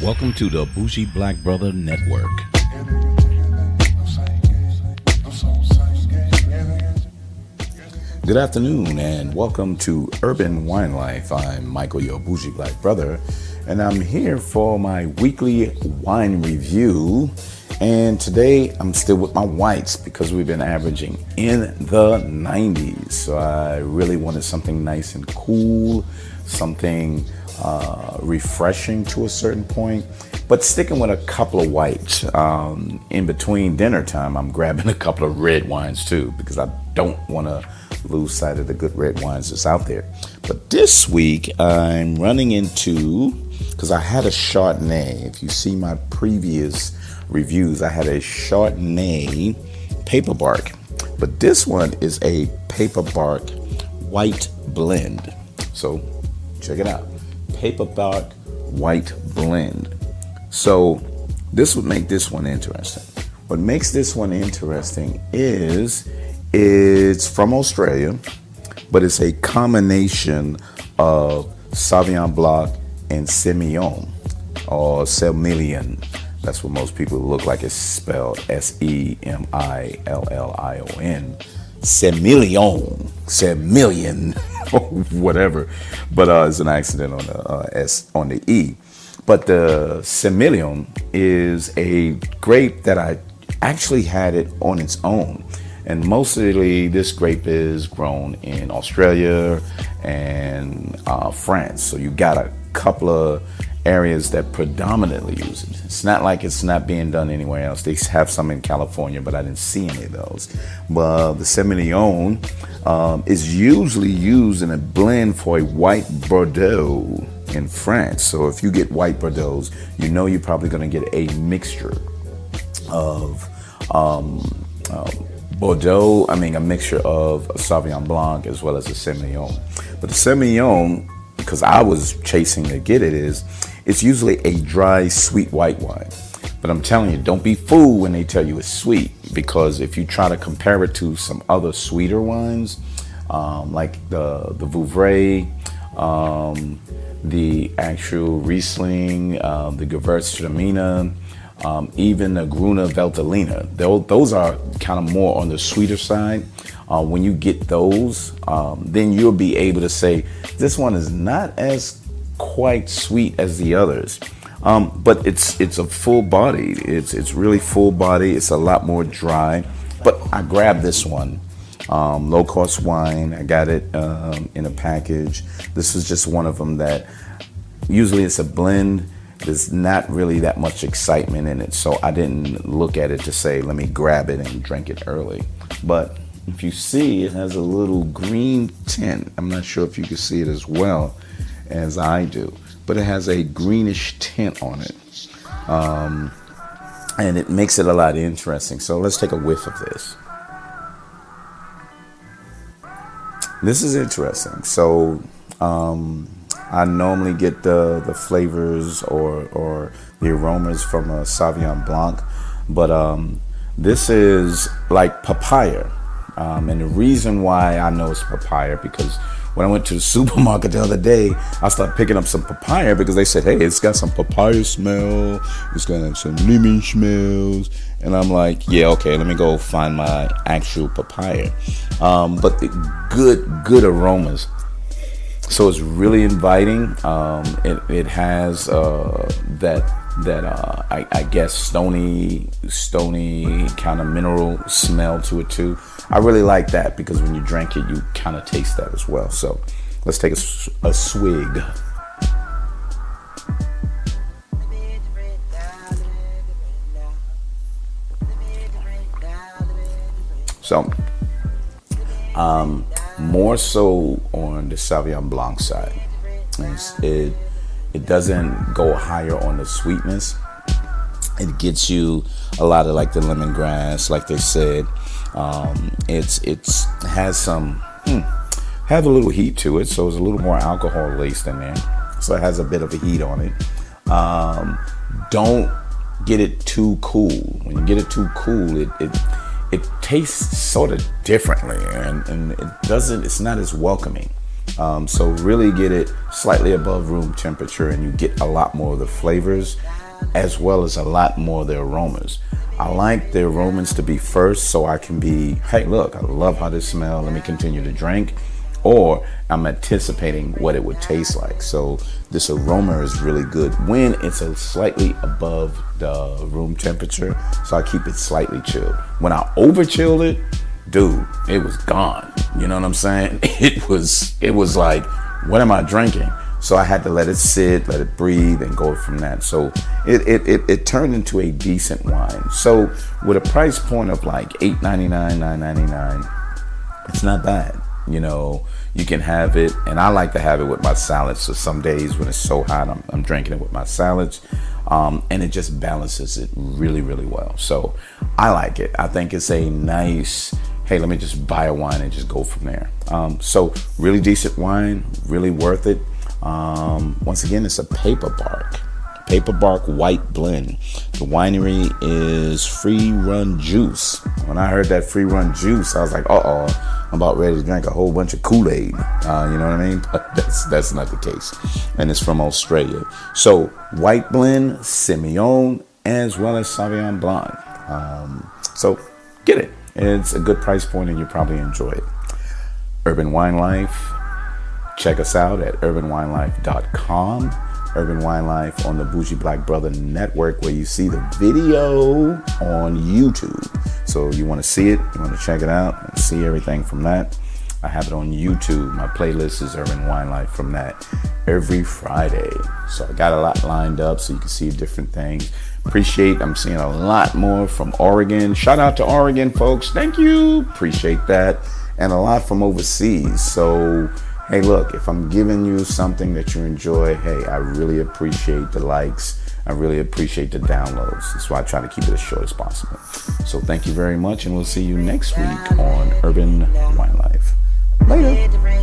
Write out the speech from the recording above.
Welcome to the Bougie Black Brother Network. Good afternoon and welcome to Urban Wine Life. I'm Michael, your Bougie Black Brother, and I'm here for my weekly wine review. And today I'm still with my whites because we've been averaging in the 90s. So I really wanted something nice and cool, something refreshing to a certain point, but sticking with a couple of whites. In between dinner time, I'm grabbing a couple of red wines too, because I don't want to lose sight of the good red wines that's out there. But this week I'm running into, because I had a Chardonnay. If you see my previous reviews, I had a Chardonnay Paperbark, but this one is a Paperbark White Blend. So check it out. Paperbark White Blend. So this would make this one interesting. What makes this one interesting is it's from Australia, but it's a combination of Sauvignon Blanc and Sémillon, or Sémillon. That's what most people look like. It's spelled Semillion. Sémillon, whatever. But it's an accident on the S on the E. But the Sémillon is a grape that I actually had it on its own. And mostly this grape is grown in Australia and France. So you got a couple of areas that predominantly use it. It's not like it's not being done anywhere else. They have some in California, but I didn't see any of those. But the Sémillon is usually used in a blend for a white Bordeaux in France. So if you get white Bordeaux, you know you're probably going to get a mixture of Bordeaux, a mixture of a Sauvignon Blanc as well as a Sémillon. But the Sémillon, because I was chasing to get it, it's usually a dry, sweet white wine. But I'm telling you, don't be fooled when they tell you it's sweet, because if you try to compare it to some other sweeter wines, like the Vouvray, the actual Riesling, the Gewürztraminer, even the Grüne Veltliner, those are kind of more on the sweeter side. When you get those, then you'll be able to say this one is not as quite sweet as the others, but it's a full body. It's really full body. It's a lot more dry. But I grabbed this one, low cost wine. I got it in a package. This is just one of them that usually it's a blend. There's not really that much excitement in it, so I didn't look at it to say, let me grab it and drink it early. But if you see, it has a little green tint. I'm not sure if you can see it as well as I do, but it has a greenish tint on it. And it makes it a lot interesting. So let's take a whiff of this. This is interesting. So, I normally get the flavors or the aromas from a Sauvignon Blanc, but this is like papaya. And the reason why I know it's papaya, because when I went to the supermarket the other day, I started picking up some papaya because they said, hey, it's got some papaya smell, it's got some lemon smells. And I'm like, yeah, okay, let me go find my actual papaya. But the good aromas. So it's really inviting. It has I guess stony kind of mineral smell to it too. I really like that because when you drink it, you kind of taste that as well. So let's take a swig. So, more so on the Sauvignon Blanc side. It doesn't go higher on the sweetness. It gets you a lot of like the lemongrass, like they said. It's has some have a little heat to it, so it's a little more alcohol laced in there. So it has a bit of a heat on it. Don't get it too cool. When you get it too cool, it tastes sort of differently, and it's not as welcoming. So really get it slightly above room temperature, and you get a lot more of the flavors as well as a lot more of the aromas. I like the aromas to be first, so I can be, hey, look, I love how this smells. Let me continue to drink. Or I'm anticipating what it would taste like. So this aroma is really good when it's a slightly above the room temperature. So I keep it slightly chilled. When I over chilled it, dude, it was gone. You know what I'm saying? It was like, what am I drinking? So I had to let it sit, let it breathe, and go from that. So it turned into a decent wine. So with a price point of like $8.99, $9.99, it's not bad. You know, you can have it, and I like to have it with my salads. So some days when it's so hot, I'm drinking it with my salads, and it just balances it really, really well. So I like it. I think it's a nice, hey, let me just buy a wine and just go from there. So really decent wine, really worth it. Once again, it's a Paperbark White Blend. The winery is Free Run Juice. When I heard that Free Run Juice, I was like, I'm about ready to drink a whole bunch of Kool-Aid. You know what I mean? But that's not the case. And it's from Australia. So white blend, Sémillon, as well as Sauvignon Blanc. So get it. It's a good price point, and you probably enjoy it. Urban Wine Life. Check us out at urbanwinelife.com. Urban Wine Life on the Bougie Black Brother Network, where you see the video on YouTube. So you want to see it, you want to check it out and see everything from that. I have it on YouTube. My playlist is Urban Wine Life from that every Friday. So I got a lot lined up so you can see different things. I'm seeing a lot more from Oregon. Shout out to Oregon, folks. Thank you. Appreciate that. And a lot from overseas. So hey, look, if I'm giving you something that you enjoy, hey, I really appreciate the likes. I really appreciate the downloads. That's why I try to keep it as short as possible. So thank you very much, and we'll see you next week on Urban Wine Life. Later.